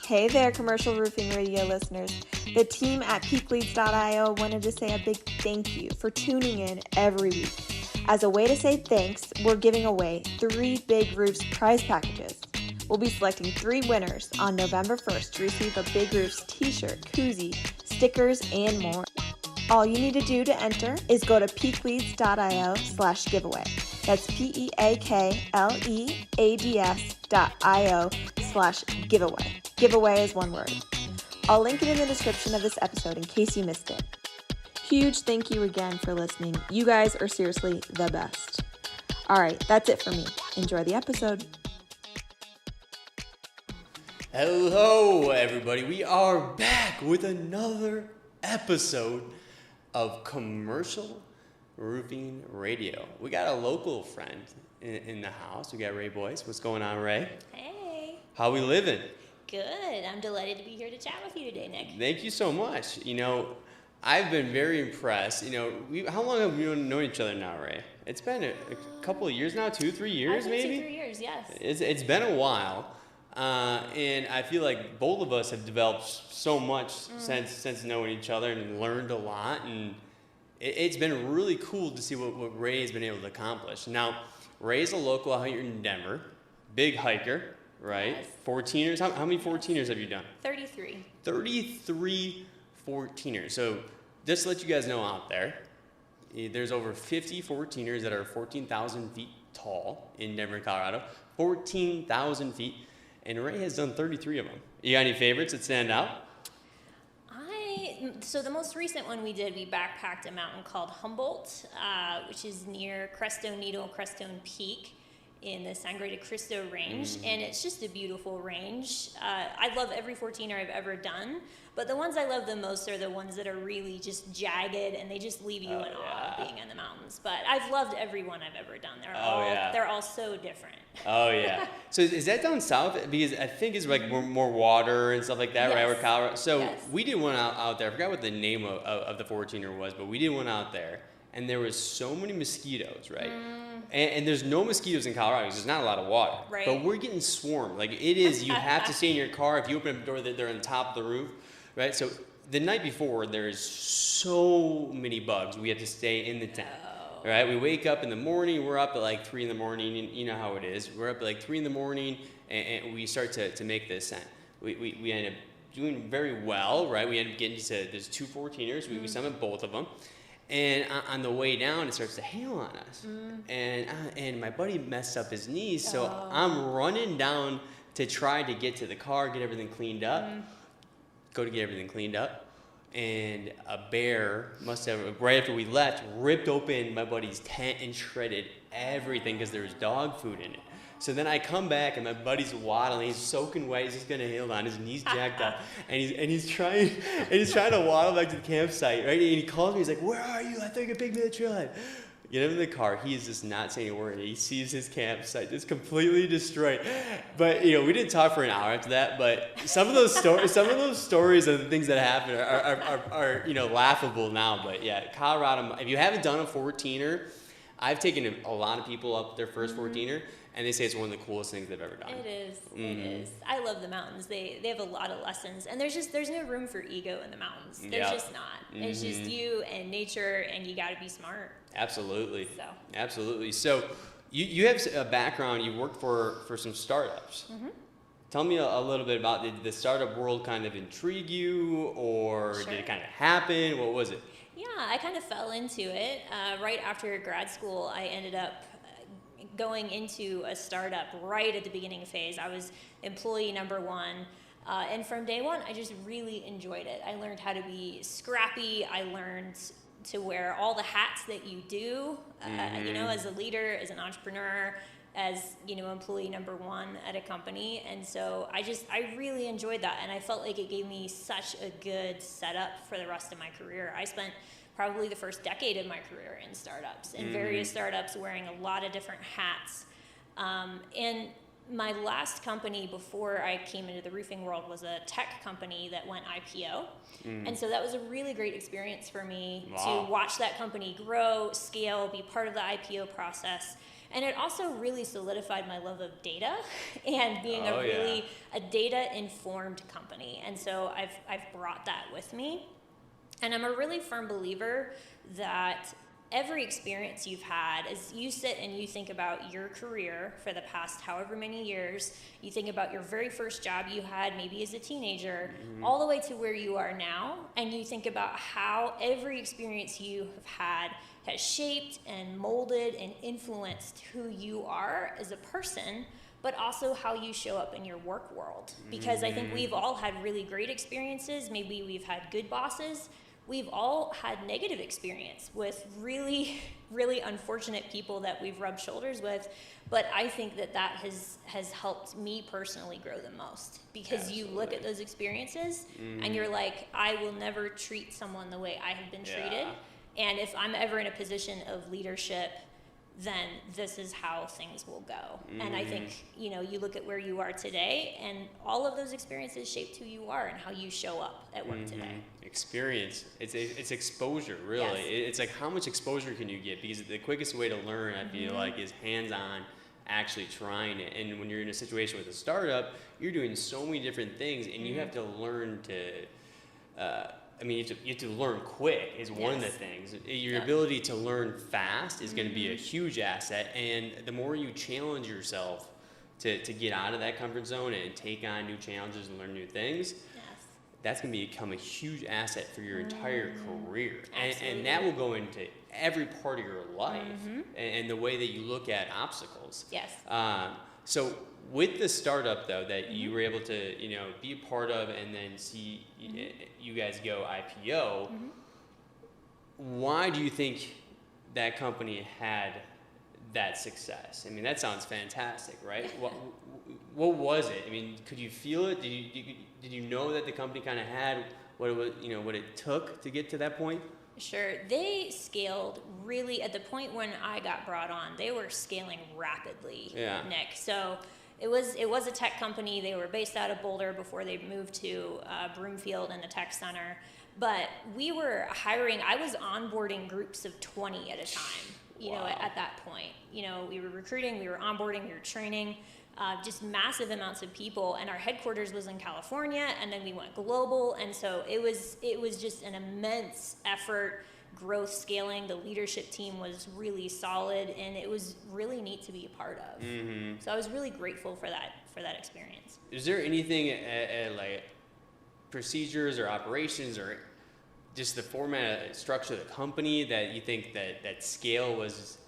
Hey there, Commercial Roofing Radio listeners. The team at peakleads.io wanted to say a big thank you for tuning in every week. As a way to say thanks, we're giving away 3 Big Roofs prize packages. We'll be selecting 3 winners on November 1st to receive a Big Roofs t-shirt, koozie, stickers, and more. All you need to do to enter is go to peakleads.io/giveaway. That's peakleads.io/giveaway. Giveaway is one word. I'll link it in the description of this episode in case you missed it. Huge thank you again for listening. You guys are seriously the best. All right, that's it for me. Enjoy the episode. Hello, everybody. We are back with another episode of Commercial Roofing Radio. We got a local friend in the house. We got Rae Boyce. What's going on, Rae? Hey. How we living? Good. I'm delighted to be here to chat with you today, Nick. Thank you so much. You know, I've been very impressed. You know, how long have we known each other now, Rae? It's been a couple of years now, 2-3 years maybe? 2-3 years, yes. It's been a while. And I feel like both of us have developed so much since knowing each other and learned a lot. And it's been really cool to see what Rae has been able to accomplish. Now, Rae's a local out here in Denver, big hiker, right? Yes. 14ers. How many 14ers have you done? 33. 33 14ers. So just to let you guys know out there, there's over 50 14ers that are 14,000 feet tall in Denver, Colorado. 14,000 feet. And Rae has done 33 of them. You got any favorites that stand out? So the most recent one we did, we backpacked a mountain called Humboldt, which is near Crestone Needle, Crestone Peak in the Sangre de Cristo range. And it's just a beautiful range. I love every 14er I've ever done, but the ones I love the most are the ones that are really just jagged and they just leave you in awe of being in the mountains. But I've loved every one I've ever done. They're all so different. Oh, yeah. So is that down south? Because I think it's like more water and stuff like that, right? Where Colorado. So we did one out there. I forgot what the name of the 14er was, but we did one out there. And there was so many mosquitoes, right? And there's no mosquitoes in Colorado because there's not a lot of water. Right. But we're getting swarmed. Like it is, you have to stay in your car. If you open up the door, they're on top of the roof, right? So the night before, there's so many bugs. We have to stay in the tent. Right, we wake up in the morning, we're up at like 3 in the morning, and you know how it is. We're up at like 3 in the morning, and we start to make the ascent. We end up doing very well, right? We end up getting to, there's 2 14ers, we summit both of them. And on the way down, it starts to hail on us. And my buddy messed up his knees, so I'm running down to try to get to the car, get everything cleaned up. Go to get everything cleaned up. And a bear must have, right after we left, ripped open my buddy's tent and shredded everything because there was dog food in it. So then I come back and my buddy's waddling, he's soaking wet, he's just gonna hail on, his knees jacked up, and he's trying to waddle back to the campsite, right? And he calls me, he's like, "Where are you? I think you can pick me a trip." Get him in the car. He is just not saying a word. He sees his campsite just completely destroyed. But you know, we didn't talk for an hour after that. But some of those stories of the things that happen are you know, laughable now. But yeah, Colorado. If you haven't done a 14er, I've taken a lot of people up their first 14er, and they say it's one of the coolest things they've ever done. It is. It is. I love the mountains. They have a lot of lessons, and there's no room for ego in the mountains. There's just not. It's just you and nature, and you got to be smart. Absolutely. So. Absolutely. So you have a background. You worked for some startups. Tell me a little bit about, did the startup world kind of intrigue you, or did it kind of happen? What was it? Yeah, I kind of fell into it. Right after grad school, I ended up going into a startup right at the beginning phase. I was employee number 1. And from day one, I just really enjoyed it. I learned how to be scrappy. I learned to wear all the hats that you do, you know, as a leader, as an entrepreneur, as, you know, employee number 1 at a company. And so I really enjoyed that. And I felt like it gave me such a good setup for the rest of my career. I spent probably the first decade of my career in startups, in various startups, wearing a lot of different hats. And my last company before I came into the roofing world was a tech company that went IPO. And so that was a really great experience for me to watch that company grow, scale, be part of the IPO process, And it also really solidified my love of data and being a data-informed company. And so I've brought that with me. And I'm a really firm believer that every experience you've had, as you sit and you think about your career for the past however many years, you think about your very first job you had maybe as a teenager, all the way to where you are now, and you think about how every experience you have had has shaped and molded and influenced who you are as a person, but also how you show up in your work world. Because I think we've all had really great experiences, maybe we've had good bosses, we've all had negative experience with really, really unfortunate people that we've rubbed shoulders with. But I think that has helped me personally grow the most, because you look at those experiences and you're like, I will never treat someone the way I have been treated. And if I'm ever in a position of leadership, then this is how things will go. And I think, you look at where you are today, and all of those experiences shaped who you are and how you show up at work today. Experience. It's exposure, really. Yes. It's like, how much exposure can you get? Because the quickest way to learn, I feel like, is hands-on, actually trying it. And when you're in a situation with a startup, you're doing so many different things, and you have to learn to... you have to learn quick is one of the things. Your ability to learn fast is going to be a huge asset, and the more you challenge yourself to get out of that comfort zone and take on new challenges and learn new things, that's going to become a huge asset for your entire career. And that will go into every part of your life and the way that you look at obstacles. Yes. So with the startup, though, that you were able to, be a part of and then see you guys go IPO, why do you think that company had that success? I mean, that sounds fantastic, right? What was it? I mean, could you feel it? Did you know that the company kind of had what it was, what it took to get to that point? Sure. They scaled really at the point when I got brought on. They were scaling rapidly, Nick. So it was a tech company. They were based out of Boulder before they moved to Broomfield and the tech center. But we were hiring. I was onboarding groups of 20 at a time. At that point, we were recruiting, we were onboarding, we were training. Just massive amounts of people, and our headquarters was in California, and then we went global, and so it was just an immense effort, growth, scaling. The leadership team was really solid, and it was really neat to be a part of. So I was really grateful for that experience. Is there anything like procedures or operations or just the format, structure of the company that you think that scale was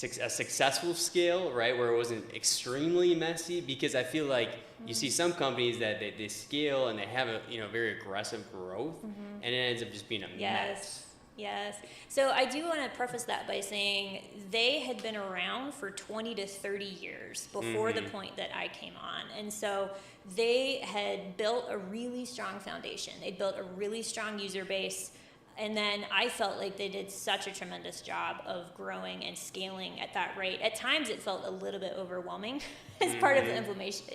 a successful scale, right, where it wasn't extremely messy? Because I feel like you see some companies that they scale and they have a very aggressive growth, and it ends up just being a mess. Yes. So I do want to preface that by saying they had been around for 20 to 30 years before the point that I came on. And so they had built a really strong foundation. They'd built a really strong user base. And then I felt like they did such a tremendous job of growing and scaling at that rate. At times it felt a little bit overwhelming as part of the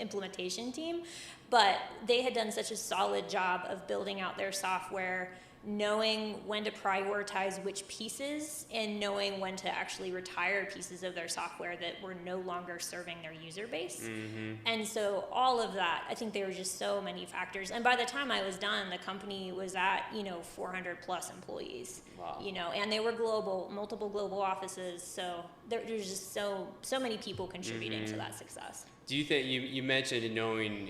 implementation team, but they had done such a solid job of building out their software, knowing when to prioritize which pieces and knowing when to actually retire pieces of their software that were no longer serving their user base. And so all of that, I think there were just so many factors. And by the time I was done, the company was at, 400 plus employees, and they were global, multiple global offices. So there's just so many people contributing to that success. Do you think you mentioned knowing,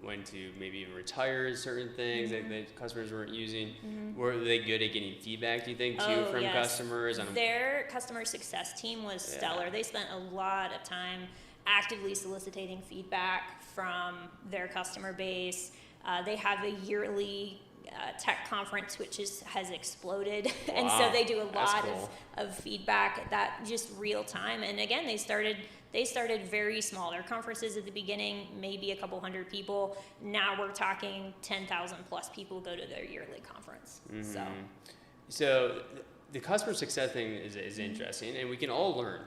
when to maybe even retire certain things that customers weren't using? Were they good at getting feedback, do you think, too, from customers? Their customer success team was stellar. They spent a lot of time actively soliciting feedback from their customer base. They have a yearly tech conference, which has exploded. Wow. And so they do a lot cool. of feedback that just real time. And again, they started very small. Their conferences at the beginning, maybe a couple hundred people. Now we're talking 10,000 plus people go to their yearly conference. So the customer success thing is interesting, and we can all learn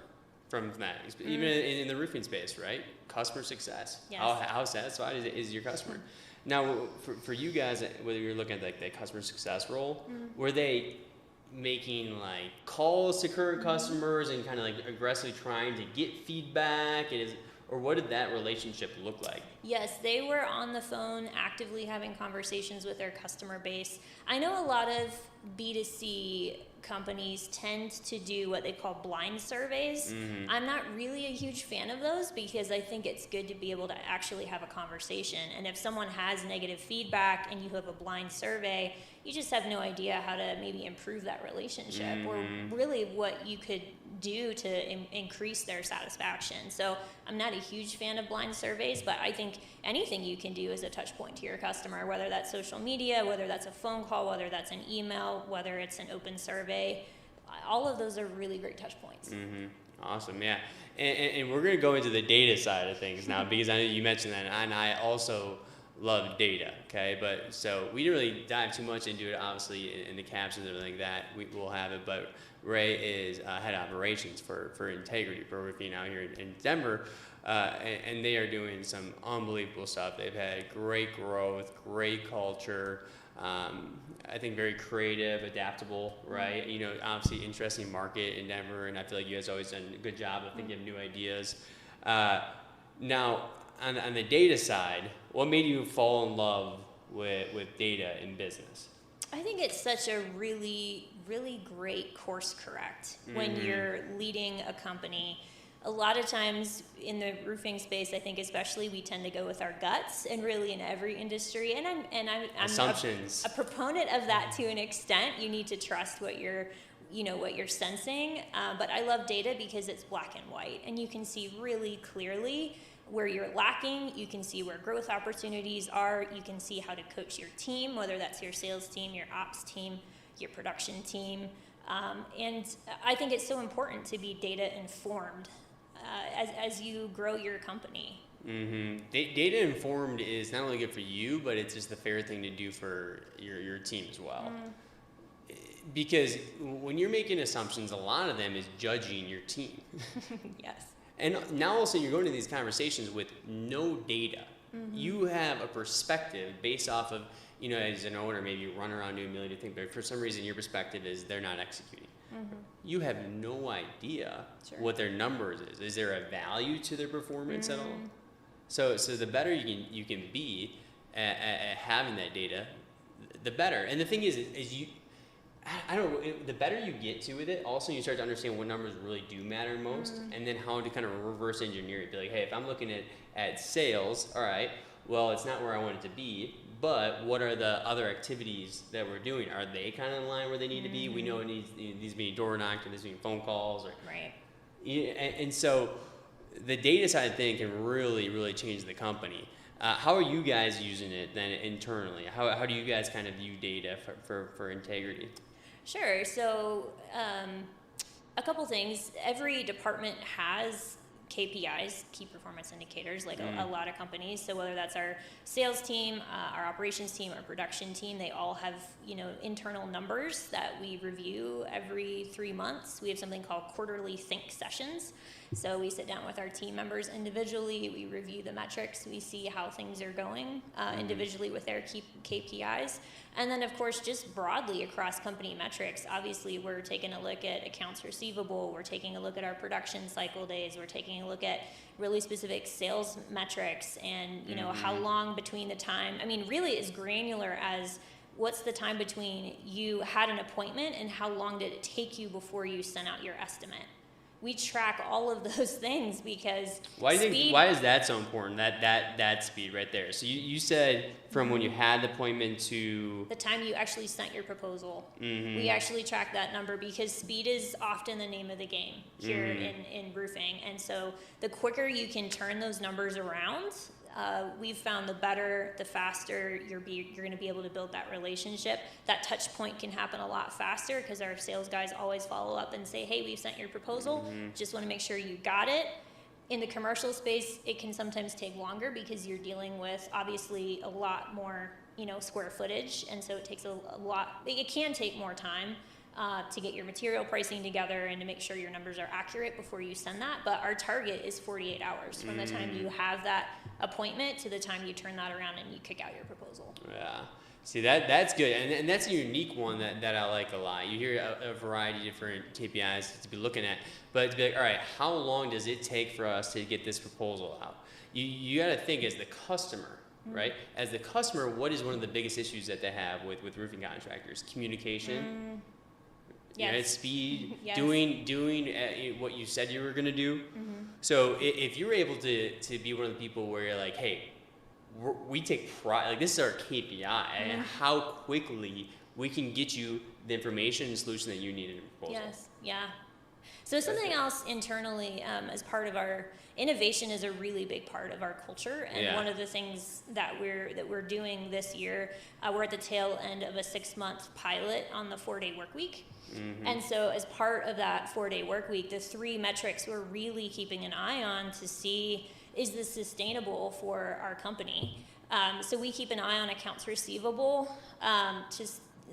from that, even in the roofing space, right? Customer success. Yes. How satisfied is your customer? Now, for you guys, whether you're looking at like the customer success role, were they making like calls to current customers and kind of like aggressively trying to get feedback, or what did that relationship look like? Yes, they were on the phone actively having conversations with their customer base. I know a lot of B2C companies tend to do what they call blind surveys. I'm not really a huge fan of those because I think it's good to be able to actually have a conversation. And if someone has negative feedback and you have a blind survey, you just have no idea how to maybe improve that relationship or really what you could do to increase their satisfaction. So I'm not a huge fan of blind surveys, but I think anything you can do is a touch point to your customer, whether that's social media, whether that's a phone call, whether that's an email, whether it's an open survey. All of those are really great touch points. Awesome, yeah. And we're going to go into the data side of things now because I know you mentioned that, and I also love data, okay? But so we didn't really dive too much into it, obviously, in the captions and everything like that. We'll have it, but Rae is head operations for Integrity Pro Roofing out here in Denver, and they are doing some unbelievable stuff. They've had great growth, great culture. I think very creative, adaptable, right? You know, obviously interesting market in Denver, and I feel like you guys always done a good job of thinking of new ideas. Now, on the data side, what made you fall in love with data in business? I think it's such a really, really great course correct when you're leading a company. A lot of times in the roofing space, I think especially we tend to go with our guts, and really in every industry. And I'm Assumptions. a proponent of that to an extent. You need to trust what you're sensing. But I love data because it's black and white, and you can see really clearly where you're lacking. You can see where growth opportunities are. You can see how to coach your team, whether that's your sales team, your ops team, your production team. And I think it's so important to be data informed as you grow your company. Data informed is not only good for you, but it's just the fair thing to do for your team as well. Because when you're making assumptions, a lot of them is judging your team. Yes. And now all of a sudden you're going to these conversations with no data. You have a perspective based off of, you know, as an owner, maybe you run around doing a million things, but for some reason your perspective is they're not executing. You have no idea what their numbers is. Is there a value to their performance at all? So the better you can be at having that data, the better. And the thing is you, I don't know, the better you get to with it, also you start to understand what numbers really do matter most, and then how to kind of reverse engineer it. Be like, hey, if I'm looking at sales, all right, well, it's not where I want it to be, but what are the other activities that we're doing? Are they kind of in line where they need to be? We know it needs to be door knocked, or needs to be phone calls, or Right. And so the data side thing can really, really change the company. How are you guys using it then internally? How do you guys kind of view data for Integrity? Sure. So a couple things. Every department has KPIs, key performance indicators, like a lot of companies. So whether that's our sales team, our operations team, our production team, they all have, you know, internal numbers that we review every 3 months. We have something called quarterly think sessions. So we sit down with our team members individually, we review the metrics, we see how things are going individually with their key KPIs. And then, of course, just broadly across company metrics, obviously we're taking a look at accounts receivable, we're taking a look at our production cycle days, we're taking a look at really specific sales metrics and, you know, how long between the time, I mean, really as granular as what's the time between you had an appointment and how long did it take you before you sent out your estimate. We track all of those things because why is that so important? That speed right there. So you said from when you had the appointment to the time you actually sent your proposal. We actually track that number because speed is often the name of the game here in roofing. And so the quicker you can turn those numbers around, we've found the better, the faster you're going to be able to build that relationship. That touch point can happen a lot faster because our sales guys always follow up and say, hey, we've sent your proposal. Just want to make sure you got it. In the commercial space, it can sometimes take longer because you're dealing with obviously a lot more, you know, square footage. And so it takes a lot, it can take more time to get your material pricing together and to make sure your numbers are accurate before you send that. But our target is 48 hours from the time you have that appointment to the time you turn that around and you kick out your proposal. Yeah. See, that's good, and that's a unique one that I like a lot. You hear a variety of different KPIs to be looking at, but to be like, all right, how long does it take for us to get this proposal out? You got to think as the customer, right? As the customer, what is one of the biggest issues that they have with roofing contractors? Communication. Yes. You know, speed, Yes. doing what you said you were going to do. So if you're able to be one of the people where you're like, hey, we take pride, like this is our KPI, and how quickly we can get you the information and solution that you need in a proposal. Yes, yeah. So something else internally, as part of our innovation, is a really big part of our culture, and one of the things that we're doing this year, we're at the tail end of a 6-month pilot on the 4-day work week. And so as part of that 4-day work week, the 3 metrics we're really keeping an eye on to see, is this sustainable for our company? So we keep an eye on accounts receivable.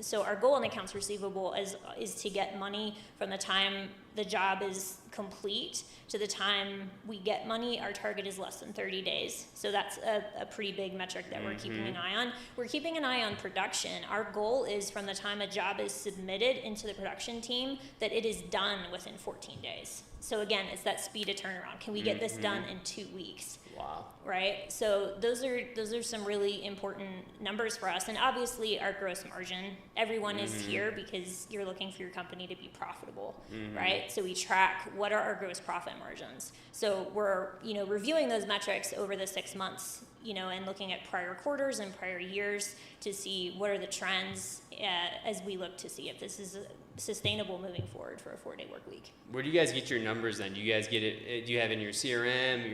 So our goal in accounts receivable is to get money from the time the job is complete to the time we get money. Our target is less than 30 days. So that's a pretty big metric that we're keeping an eye on. We're keeping an eye on production. Our goal is from the time a job is submitted into the production team that it is done within 14 days. So again, it's that speed of turnaround. Can we get this done in 2 weeks? Wow. Right? So those are some really important numbers for us. And obviously our gross margin, everyone is here because you're looking for your company to be profitable, right? So we track what are our gross profit margins. So we're, reviewing those metrics over the 6 months, and looking at prior quarters and prior years to see what are the trends as we look to see if this is sustainable moving forward for a 4-day work week. Where do you guys get your numbers then? Do you guys get it? Do you have it in your CRM?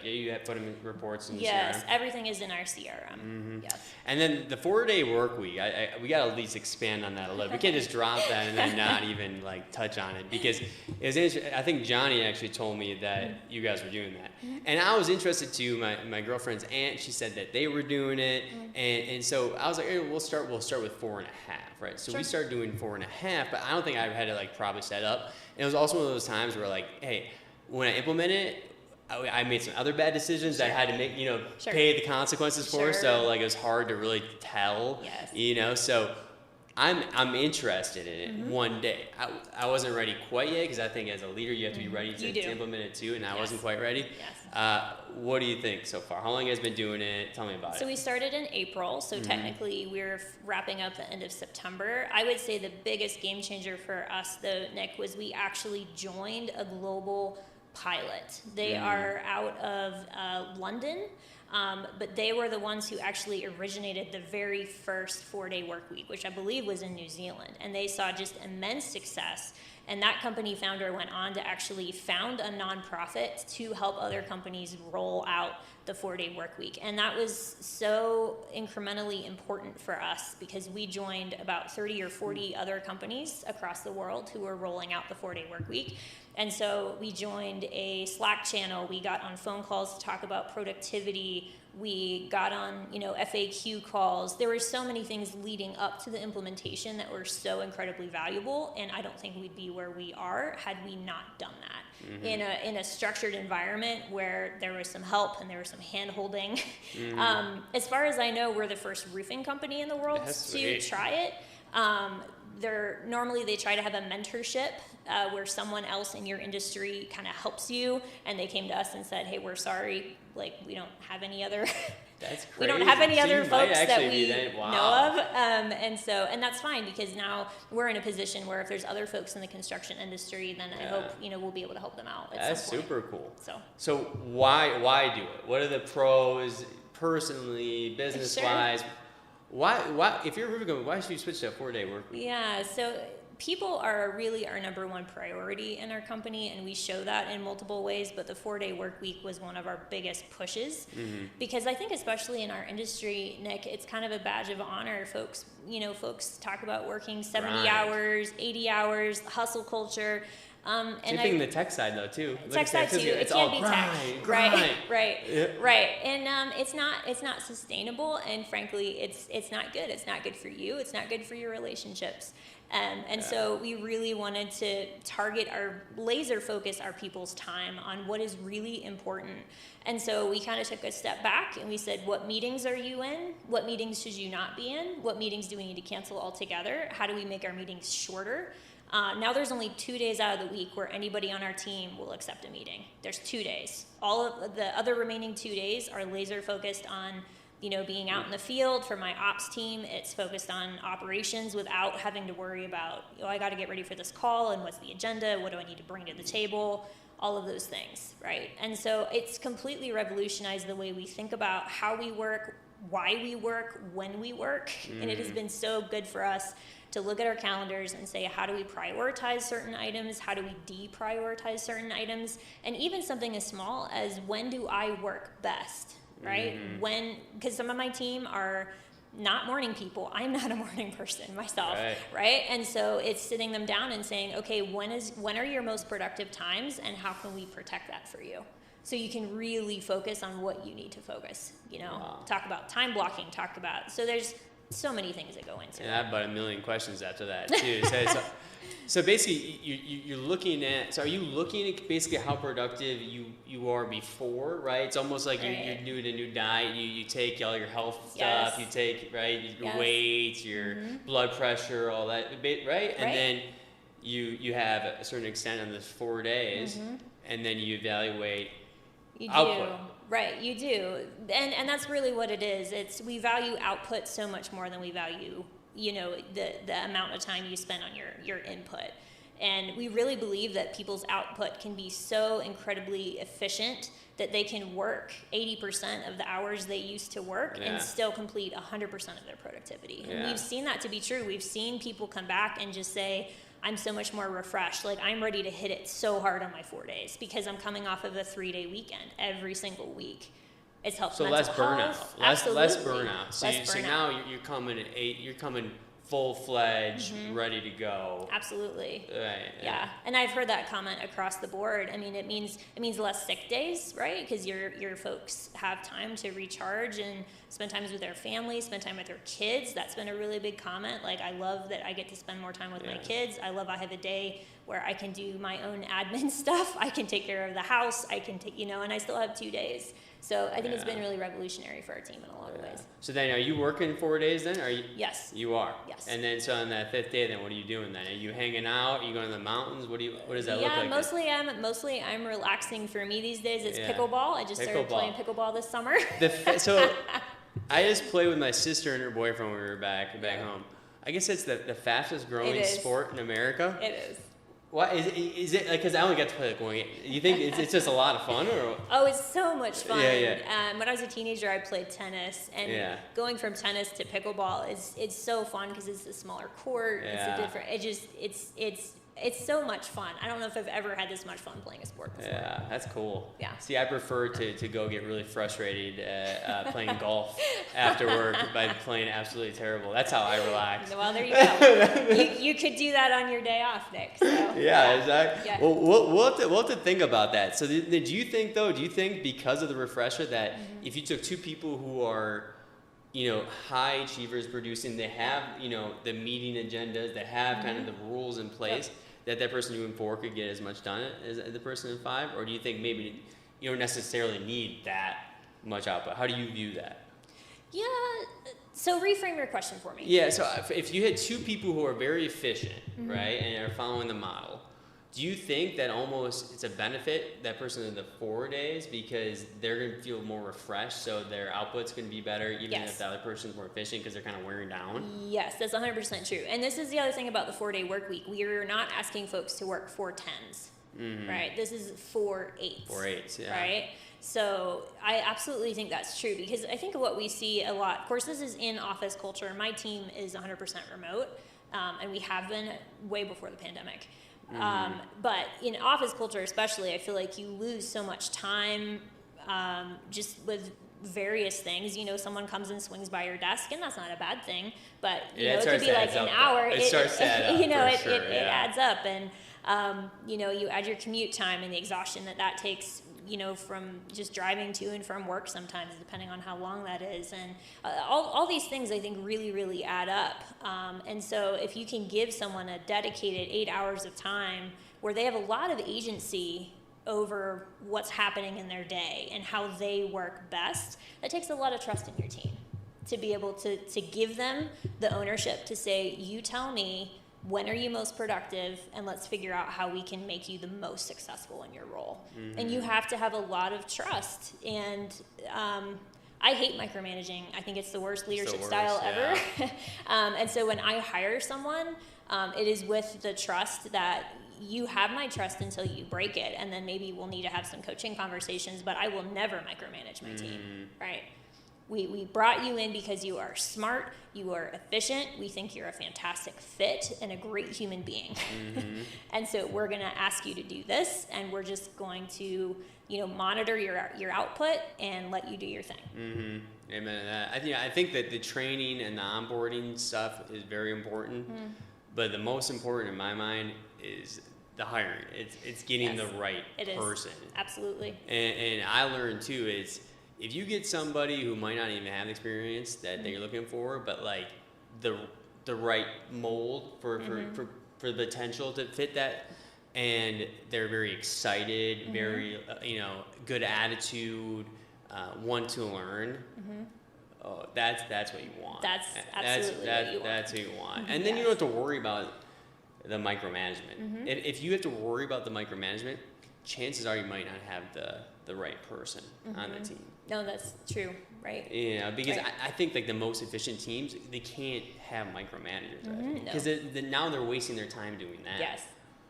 You have put them in reports in the CRM? Yes, everything is in our CRM. Yes. And then the 4-day work week, we got to at least expand on that a little. We can't just drop that and then not even touch on it, because it was interesting. I think Johnny actually told me that you guys were doing that, and I was interested too. My girlfriend's aunt, she said that they were doing it, and so I was like, hey, we'll start with 4.5, right? So we started doing 4.5, but I don't think I had it probably set up. And it was also one of those times where hey, when I implement it, I made some other bad decisions that I had to make, pay the consequences for. So it was hard to really tell, so I'm interested in it one day. I wasn't ready quite yet, because I think as a leader you have to be ready to implement it too, and I wasn't quite ready. Yes. What do you think so far? How long have you guys been doing it? Tell me about it. So we started in April, so technically we're wrapping up the end of September. I would say the biggest game changer for us though, Nick, was we actually joined a global pilot. They are out of London. But they were the ones who actually originated the very first 4-day work week, which I believe was in New Zealand. And they saw just immense success. And that company founder went on to actually found a nonprofit to help other companies roll out the 4-day work week. And that was so incrementally important for us, because we joined about 30 or 40 other companies across the world who were rolling out the 4-day work week. And so we joined a Slack channel. We got on phone calls to talk about productivity. We got on, FAQ calls. There were so many things leading up to the implementation that were so incredibly valuable, and I don't think we'd be where we are had we not done that. In a structured environment where there was some help and there was some hand-holding. As far as I know, we're the first roofing company in the world to try it. Normally they try to have a mentorship where someone else in your industry kind of helps you, and they came to us and said, hey, we're sorry, we don't have any other That's crazy. We don't have any other folks that we Wow. know of, and that's fine, because now we're in a position where if there's other folks in the construction industry, then I hope we'll be able to help them out. That's super cool. So why do it? What are the pros, personally, business wise? Why if you're a roofing company, why should you switch to a 4-day work week? Yeah, so people are really our number one priority in our company, and we show that in multiple ways, but the 4-day work week was one of our biggest pushes, because I think especially in our industry, Nick, it's kind of a badge of honor. Folks talk about working 70 hours, 80 hours, hustle culture. Same thing in the tech side though too. Tech side too. It can be tech. Right. And it's not sustainable, and frankly, it's not good. It's not good for you. It's not good for your relationships. So we really wanted to laser focus our people's time on what is really important. And so we kind of took a step back and we said, what meetings are you in? What meetings should you not be in? What meetings do we need to cancel altogether? How do we make our meetings shorter? Now there's only 2 days out of the week where anybody on our team will accept a meeting. There's 2 days. All of the other remaining 2 days are laser focused on being out in the field. For my ops team, it's focused on operations without having to worry about, I got to get ready for this call and what's the agenda, what do I need to bring to the table, all of those things, right? And so it's completely revolutionized the way we think about how we work, why we work, when we work, and it has been so good for us to look at our calendars and say, how do we prioritize certain items? How do we deprioritize certain items? And even something as small as, when do I work best? Right? Because some of my team are not morning people. I'm not a morning person myself, right? And so it's sitting them down and saying, okay, when are your most productive times, and how can we protect that for you? So you can really focus on what you need to focus, talk about time blocking, so there's so many things that go into it. And I have about a million questions after that too. So basically, you're looking at. So are you looking at basically how productive you are before, right? It's almost like you're doing a new diet. You take all your health stuff. You take your weight, your blood pressure, all that, right? And then you have a certain extent on this 4 days, and then you evaluate output. Right, you do. And that's really what it is. We value output so much more than we value, the amount of time you spend on your input. And we really believe that people's output can be so incredibly efficient that they can work 80% of the hours they used to work and still complete 100% of their productivity. And we've seen that to be true. We've seen people come back and just say, I'm so much more refreshed. Like, I'm ready to hit it so hard on my 4 days because I'm coming off of a 3-day weekend every single week. It's helped mental less burnout. health. Less Absolutely. burnout. So now you're coming at 8. You're coming full-fledged, ready to go. Absolutely. Right. Yeah. And I've heard that comment across the board. I mean, it means less sick days, right? Because your folks have time to recharge and spend time with their family, spend time with their kids. That's been a really big comment. Like, I love that I get to spend more time with my kids. I have a day where I can do my own admin stuff. I can take care of the house. I can take, and I still have 2 days. So I think it's been really revolutionary for our team in a lot of ways. So then, are you working 4 days then? Yes. You are. Yes. And then, so on that 5th day, then what are you doing then? Are you hanging out? Are you going to the mountains? What does that look like? Yeah, mostly I'm relaxing. For me these days, it's pickleball. I just started playing pickleball this summer. So I just played with my sister and her boyfriend when we were back home. I guess it's the fastest growing sport in America. It is. Why is it? Because I only got to play like one game. You think it's just a lot of fun, or? Oh, it's so much fun. Yeah. When I was a teenager, I played tennis, and going from tennis to pickleball it's so fun because it's a smaller court. Yeah. It's a different. It's so much fun. I don't know if I've ever had this much fun playing a sport before. Yeah, that's cool. Yeah. See, I prefer to go get really frustrated playing golf after work by playing absolutely terrible. That's how I relax. Well, there you go. you could do that on your day off, Nick. So, yeah, exactly. Yeah. Well, we'll have to think about that. So do you think because of the refresher that if you took 2 people who are high achievers producing, they have, the meeting agendas, they have kind of the rules in place, that person who in 4 could get as much done as the person in 5? Or do you think maybe you don't necessarily need that much output? How do you view that? Yeah, so reframe your question for me. Yeah, so if you had 2 people who are very efficient, right, and are following the model, do you think that almost it's a benefit, that person in the 4 days, because they're going to feel more refreshed, so their output's going to be better, even if the other person's more efficient because they're kind of wearing down? Yes, that's 100% true. And this is the other thing about the 4-day work week. We are not asking folks to work 4 10s, right? This is 4 8s. 4 8s, yeah. Right? So I absolutely think that's true, because I think what we see a lot, of course, this is in office culture. My team is 100% remote, and we have been way before the pandemic. But in office culture especially, I feel like you lose so much time just with various things. Someone comes and swings by your desk, and that's not a bad thing, but it could be like an hour. It starts to add up, it adds up. And You add your commute time and the exhaustion that takes, from just driving to and from work sometimes, depending on how long that is. And all these things, I think, really, really add up. And so if you can give someone a dedicated 8 hours of time where they have a lot of agency over what's happening in their day and how they work best, that takes a lot of trust in your team to be able to give them the ownership to say, you tell me, when are you most productive, and let's figure out how we can make you the most successful in your role. Mm-hmm. And you have to have a lot of trust. And I hate micromanaging. I think it's the worst leadership style ever. And so when I hire someone, it is with the trust that you have my trust until you break it, and then maybe we'll need to have some coaching conversations, but I will never micromanage my team, right? We brought you in because you are smart, you are efficient, we think you're a fantastic fit and a great human being. Mm-hmm. And so we're going to ask you to do this, and we're just going to, monitor your output and let you do your thing. Mm-hmm. Amen. I think that the training and the onboarding stuff is very important, but the most important in my mind is the hiring. It's getting the right person. Absolutely. And I learned too is, if you get somebody who might not even have the experience that you're looking for, but like the right mold for the potential to fit that, and they're very excited, very good attitude, want to learn. Oh, that's what you want. That's absolutely what you want. That's what you want. And then you don't have to worry about the micromanagement. If you have to worry about the micromanagement, chances are you might not have the right person on the team. No, that's true, right? Yeah, because I think like the most efficient teams, they can't have micromanagers, because now they're wasting their time doing that.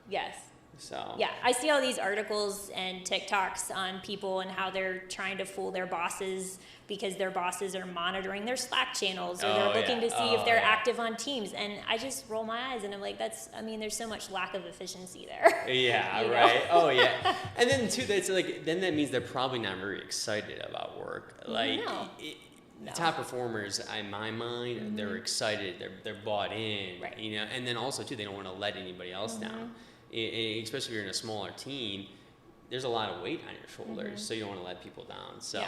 Yes. So yeah, I see all these articles and TikToks on people and how they're trying to fool their bosses because their bosses are monitoring their Slack channels, or they're looking to see if they're active on Teams, and I just roll my eyes and I'm like, there's so much lack of efficiency there. Yeah, right. Oh yeah. And then too, that's like, then that means they're probably not very excited about work. Like the top performers, in my mind, they're excited, they're bought in, right. And then also too, they don't want to let anybody else down. Especially if you're in a smaller team, there's a lot of weight on your shoulders, so you don't want to let people down. So,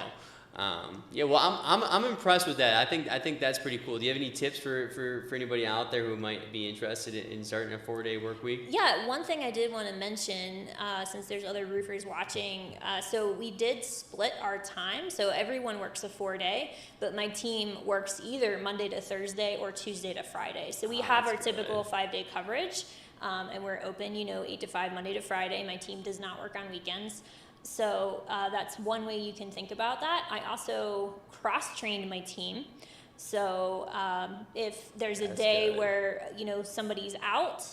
well, I'm impressed with that. I think that's pretty cool. Do you have any tips for anybody out there who might be interested in starting a 4-day work week? Yeah, one thing I did want to mention, since there's other roofers watching, so we did split our time. So everyone works a 4-day, but my team works either Monday to Thursday or Tuesday to Friday. So we have our typical 5-day coverage. And we're open, 8 to 5, Monday to Friday. My team does not work on weekends. So that's one way you can think about that. I also cross-trained my team. So if there's a day where, somebody's out,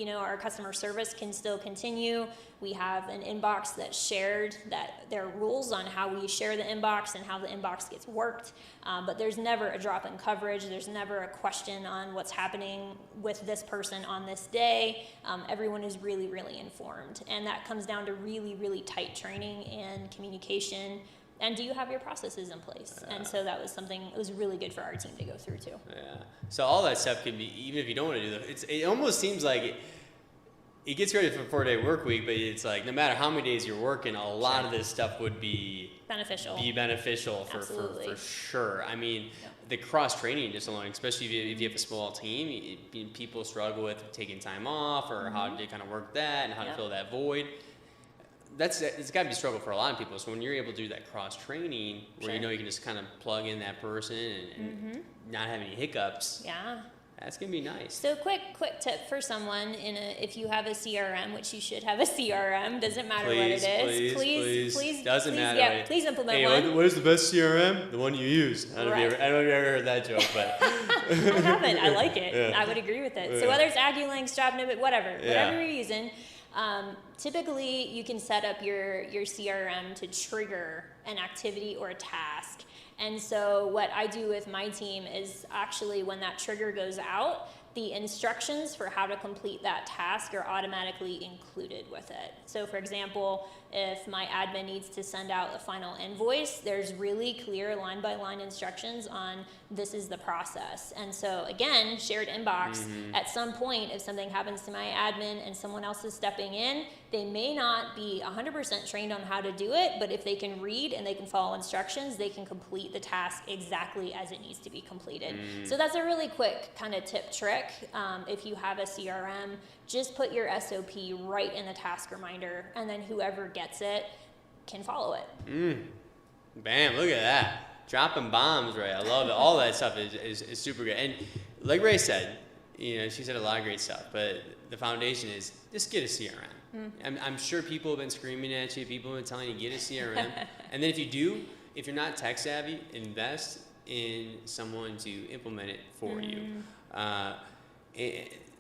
our customer service can still continue. We have an inbox that's shared, that there are rules on how we share the inbox and how the inbox gets worked. But there's never a drop in coverage. There's never a question on what's happening with this person on this day. Everyone is really, really informed. And that comes down to really, really tight training and communication. And do you have your processes in place? And so that was something, it was really good for our team to go through too. Yeah. So all that stuff can be, even if you don't want to do that, it almost seems like it gets ready for a 4-day work week, but it's like no matter how many days you're working, a lot of this stuff would be beneficial for sure. I mean, the cross training just alone, especially if you have a small team, people struggle with taking time off or how to kind of work that and how to fill that void. It's got to be a struggle for a lot of people. So when you're able to do that cross training, where you can just kind of plug in that person and not have any hiccups. Yeah. That's gonna be nice. So quick tip for someone if you have a CRM, which you should have a CRM, doesn't matter what it is. Please doesn't matter. Yeah, please implement one. What is the best CRM? The one you use. I don't know if you ever heard that joke, but I haven't. I like it. Yeah. I would agree with it. So whether it's AccuLinks, JobNibbit, whatever you're using, typically you can set up your CRM to trigger an activity or a task. And so what I do with my team is actually when that trigger goes out, the instructions for how to complete that task are automatically included with it. So for example, if my admin needs to send out a final invoice, there's really clear line by line instructions on this is the process. And so again, shared inbox, at some point, if something happens to my admin and someone else is stepping in, they may not be 100% trained on how to do it, but if they can read and they can follow instructions, they can complete the task exactly as it needs to be completed. So that's a really quick kind of tip trick. If you have a CRM, just put your SOP right in the task reminder, and then whoever gets it can follow it. Bam, look at that. Dropping bombs, Rae. I love it. All that stuff is super good. And like Rae said, she said a lot of great stuff, but the foundation is just get a CRM. I'm sure people have been screaming at you, people have been telling you get a CRM. And then if you're not tech savvy, invest in someone to implement it for you.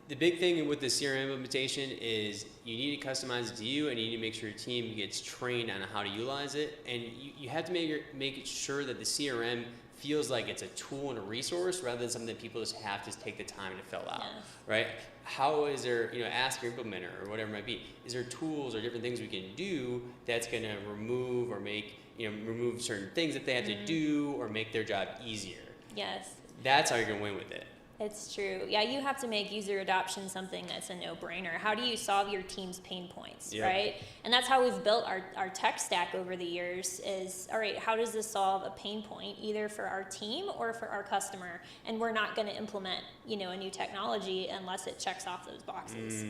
The big thing with the CRM implementation is you need to customize it to you, and you need to make sure your team gets trained on how to utilize it. And you have to make sure that the CRM feels like it's a tool and a resource rather than something that people just have to take the time to fill out, right? How is there, ask your implementer or whatever it might be, is there tools or different things we can do that's going to remove or make, remove certain things that they have to do or make their job easier? Yes. That's how you're going to win with it. It's true. Yeah, you have to make user adoption something that's a no-brainer. How do you solve your team's pain points, right? And that's how we've built our tech stack over the years is, all right, how does this solve a pain point either for our team or for our customer? And we're not going to implement, a new technology unless it checks off those boxes.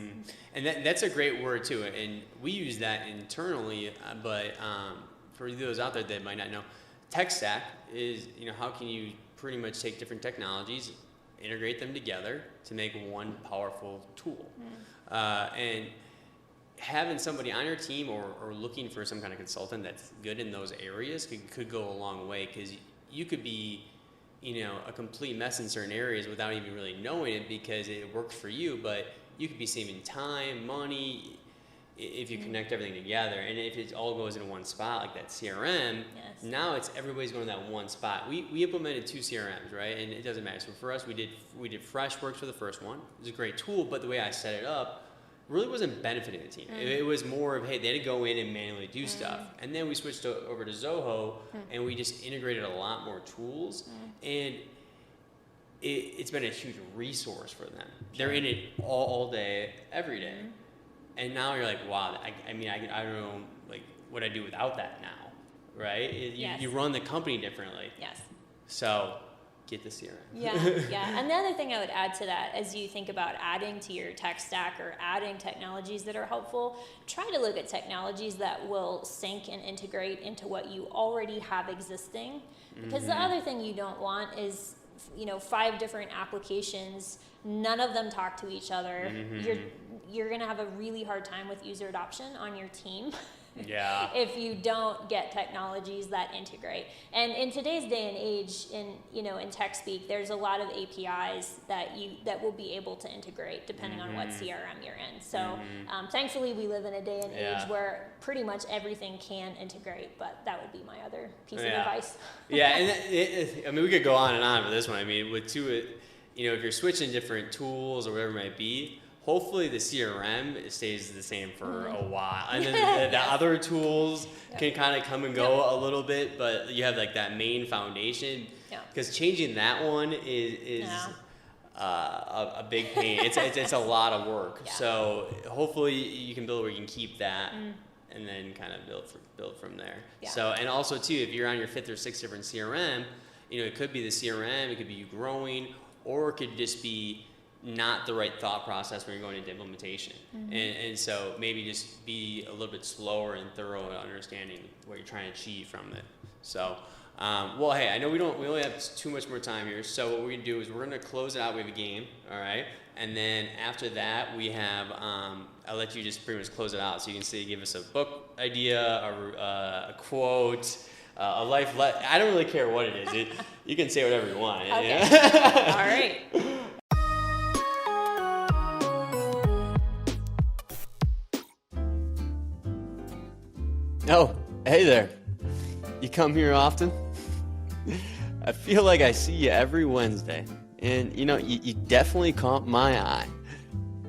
And that's a great word too. And we use that internally, but for those out there that might not know, tech stack is, how can you pretty much take different technologies, integrate them together to make one powerful tool. And having somebody on your team or looking for some kind of consultant that's good in those areas could go a long way, because you could be a complete mess in certain areas without even really knowing it because it works for you, but you could be saving time, money, if you connect everything together. And if it all goes in one spot like that CRM, now everybody's going to that one spot. We implemented 2 CRMs, right? And it doesn't matter. So for us, we did Freshworks for the first one. It was a great tool, but the way I set it up really wasn't benefiting the team. It was more of, hey, they had to go in and manually do stuff. And then we switched over to Zoho, and we just integrated a lot more tools. And it's been a huge resource for them. They're in it all day, every day. And now you're like, wow, I don't know, like, what I do without that now, right? You run the company differently. Yes. So get the CRM. Yeah. And the other thing I would add to that, as you think about adding to your tech stack or adding technologies that are helpful, try to look at technologies that will sync and integrate into what you already have existing. Because the other thing you don't want is, 5 different applications, none of them talk to each other. You're going to have a really hard time with user adoption on your team. If you don't get technologies that integrate. And in today's day and age, in tech speak, there's a lot of APIs that will be able to integrate depending on what CRM you're in. So thankfully, we live in a day and age where pretty much everything can integrate. But that would be my other piece of advice. And we could go on and on with this one. I mean, if you're switching different tools or whatever it might be, hopefully the CRM stays the same for a while, and then the other tools can kind of come and go a little bit, but you have like that main foundation. Because changing that one is a big pain. It's a lot of work. So hopefully you can build where you can keep that, and then kind of build from there. So, and also too, if you're on your 5th or 6th different CRM, it could be the CRM, it could be you growing, or it could just be not the right thought process when you're going into implementation. And so maybe just be a little bit slower and thorough in understanding what you're trying to achieve from it. So, well, hey, I know we only have too much more time here. So what we're gonna do is we're gonna close it out. We have a game, all right? And then after that, we have, I'll let you just pretty much close it out. So you can give us a book idea, a quote, a life I don't really care what it is. You can say whatever you want. Okay. All right. Oh, hey there. You come here often? I feel like I see you every Wednesday. And, you definitely caught my eye.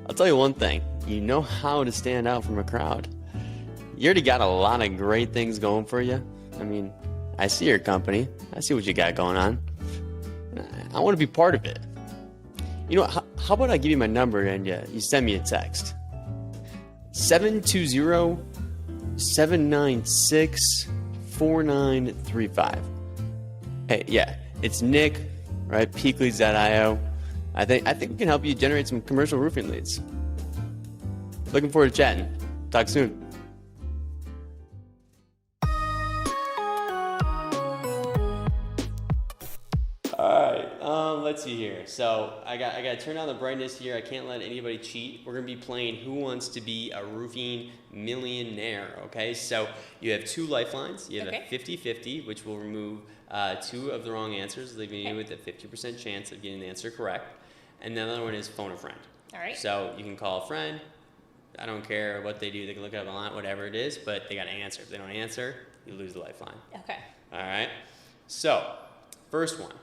I'll tell you one thing. You know how to stand out from a crowd. You already got a lot of great things going for you. I mean, I see your company. I see what you got going on. I want to be part of it. How about I give you my number and you send me a text? 720-796-4935. Hey, yeah, it's Nick, right? peakleads.io. I think we can help you generate some commercial roofing leads. Looking forward to chatting. Talk soon. Let's see here. So I got to turn down the brightness here. I can't let anybody cheat. We're gonna be playing Who Wants to Be a Roofing Millionaire? Okay, so you have two lifelines. You have a 50-50, which will remove two of the wrong answers, leaving you with a 50% chance of getting the answer correct. And the other one is phone a friend. All right. So you can call a friend. I don't care what they do. They can look it up online, whatever it is, but they got to answer. If they don't answer, you lose the lifeline. Okay. All right. So first one.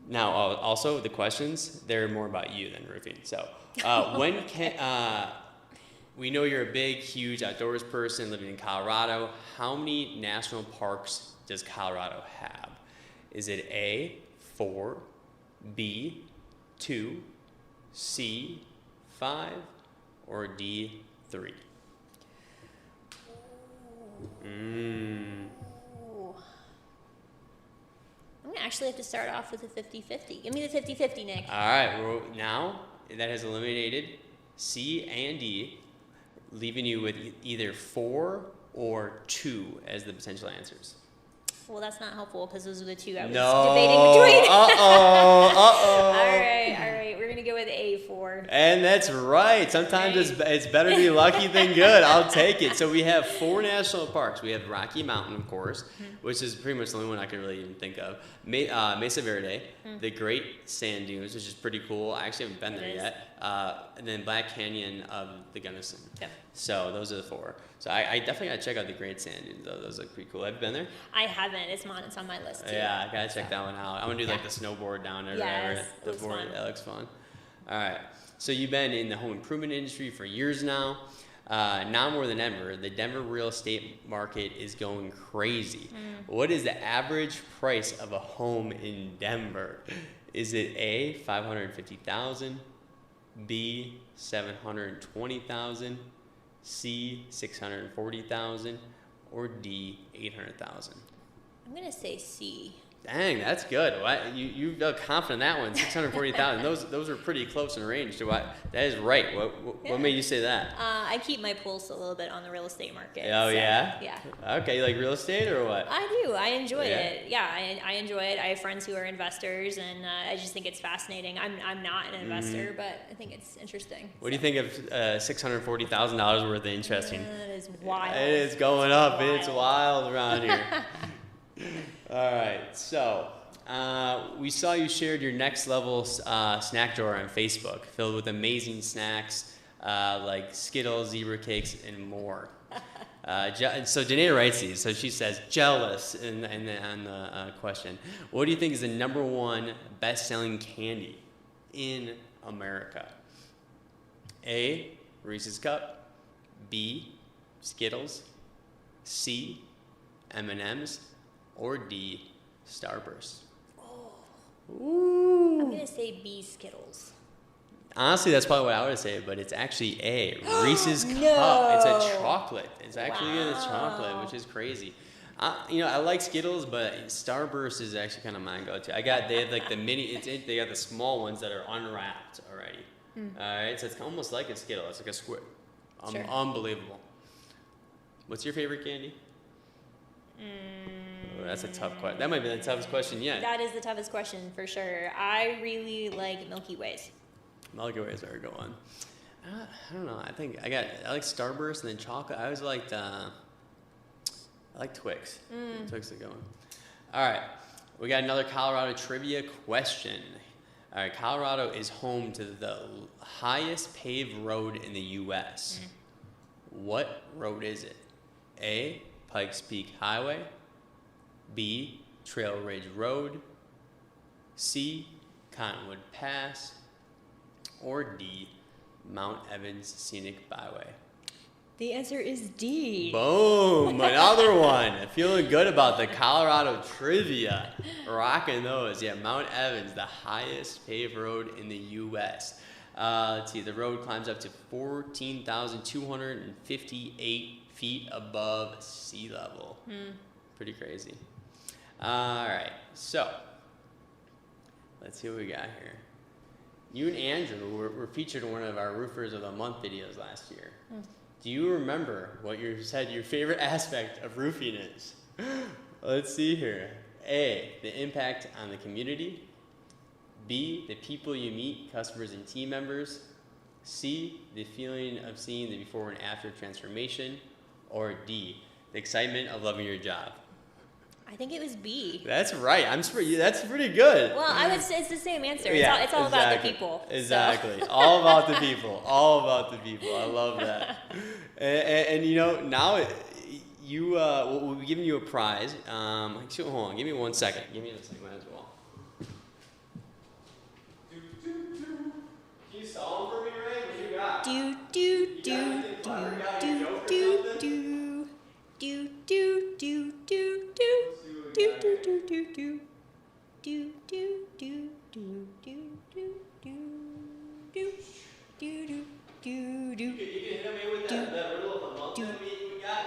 Now, also the questions, they're more about you than roofing. So, we know you're a big, huge outdoors person living in Colorado. How many national parks does Colorado have? Is it A, 4, B, 2, C, 5, or D, 3? I'm going to actually have to start off with a 50-50. Give me the 50-50, Nick. All right. Well, now that has eliminated C and D, leaving you with either 4 or 2 as the potential answers. Well, that's not helpful because those are the two I was No. debating between. Uh-oh. All right. We're going to go with A4. And that's right. Sometimes it's better to be lucky than good. I'll take it. So we have 4 national parks. We have Rocky Mountain, of course, which is pretty much the only one I can really even think of. Mesa Verde, the Great Sand Dunes, which is pretty cool. I actually haven't been there yet. And then Black Canyon of the Gunnison. Yep. So those are the 4. So I definitely got to check out the Great Sand Dunes, though. Those look pretty cool. Have you been there? I haven't. It's on my list, too. Yeah, I got to check that one out. I want to do like the snowboard down there. Yes, The board, fun. That looks fun. All right. So you've been in the home improvement industry for years now. Now more than ever, the Denver real estate market is going crazy. What is the average price of a home in Denver? Is it A, $550,000, B, $720,000, C, $640,000, or D, $800,000? I'm going to say C. Dang, that's good. You felt confident in that one. 640,000. Those are pretty close in range to what. That is right. What made you say that? I keep my pulse a little bit on the real estate market. Oh, so, yeah? Yeah. Okay, you like real estate or what? I do. I enjoy it. Yeah, I enjoy it. I have friends who are investors, and I just think it's fascinating. I'm not an investor, but I think it's interesting. What do you think of $640,000 worth of interesting? That is wild. It is going up. It's wild around here. All right, so we saw you shared your next level snack drawer on Facebook, filled with amazing snacks like Skittles, zebra cakes, and more. So Danae writes these. So she says, jealous, and on the question, what do you think is the #1 best-selling candy in America? A, Reese's Cup, B, Skittles, C, M&M's, or D, Starburst? Ooh. I'm going to say B, Skittles. Honestly, that's probably what I would say, but it's actually A, Reese's No. Cup. It's a chocolate. It's actually a chocolate, which is crazy. I like Skittles, but Starburst is actually kind of my go-to. They have like the mini. They got the small ones that are unwrapped already. All right, so it's almost like a Skittle. It's like a squid. Sure. Unbelievable. What's your favorite candy? Oh, that's a tough question. That might be the toughest question yet. That is the toughest question for sure. I really like Milky Ways. Milky Ways are a good one. I don't know. I like Starburst and then chocolate. I always liked I like Twix. Twix are going. All right, we got another Colorado trivia question. All right, Colorado is home to the highest paved road in the U.S. What road is it? A, Pikes Peak Highway, B, Trail Ridge Road, C, Cottonwood Pass, or D, Mount Evans Scenic Byway? The answer is D. Boom, another one. Feeling good about the Colorado trivia. Rocking those. Yeah, Mount Evans, the highest paved road in the U.S. Let's see, the road climbs up to 14,258 feet above sea level. Pretty crazy. All right, so let's see what we got here. You and Andrew were featured in one of our Roofers of the Month videos last year. Do you remember what you said your favorite aspect of roofing is? Let's see here. A, the impact on the community. B, the people you meet, customers and team members. C, the feeling of seeing the before and after transformation. Or D, the excitement of loving your job. I think it was B. That's right. That's pretty good. Well, I would say it's the same answer. Yeah, it's all about the people. Exactly. So. All about the people. All about the people. I love that. And you know, now we'll be giving you a prize. Actually, hold on. Give me 1 second. Give me a second as well. Can you solve for me, Rae? What you got? Do do do do do do do do do do do do. Do do do do do do do do do do do do do do do do. You can hit me with that riddle of the month that we got.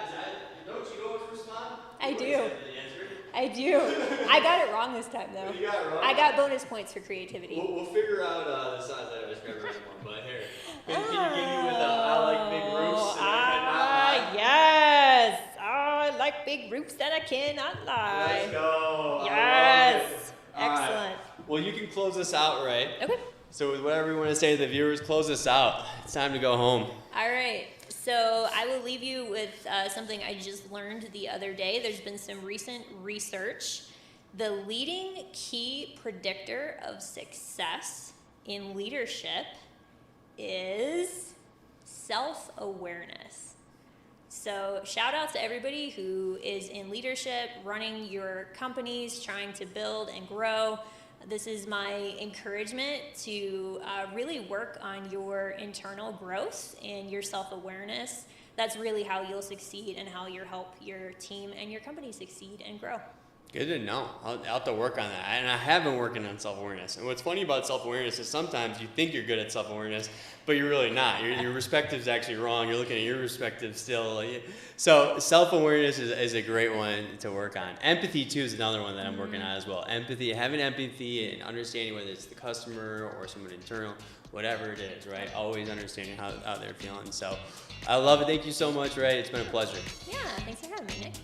Don't you always respond? I do. I got it wrong this time though. You got it wrong? I got bonus points for creativity. We'll figure out the size that I described right now. But here, can you give me with I like big roofs? Yes. I like big roofs that I cannot lie. Let's go. Yes. Excellent. Excellent. Well, you can close this out, Rae. Okay. So with whatever you want to say to the viewers, close this out. It's time to go home. All right. So I will leave you with something I just learned the other day. There's been some recent research. The leading key predictor of success in leadership is self-awareness. So shout out to everybody who is in leadership, running your companies, trying to build and grow. This is my encouragement to really work on your internal growth and your self-awareness. That's really how you'll succeed and how you'll help your team and your company succeed and grow. Good to know. I'll have to work on that. And I have been working on self-awareness. And what's funny about self-awareness is sometimes you think you're good at self-awareness, but you're really not. Your perspective is actually wrong. You're looking at your perspective still. So self-awareness is a great one to work on. Empathy, too, is another one that I'm working on as well. Empathy, having empathy and understanding whether it's the customer or someone internal, whatever it is, right? Always understanding how they're feeling. So I love it. Thank you so much, Rae. It's been a pleasure. Yeah, thanks for having me, Nick.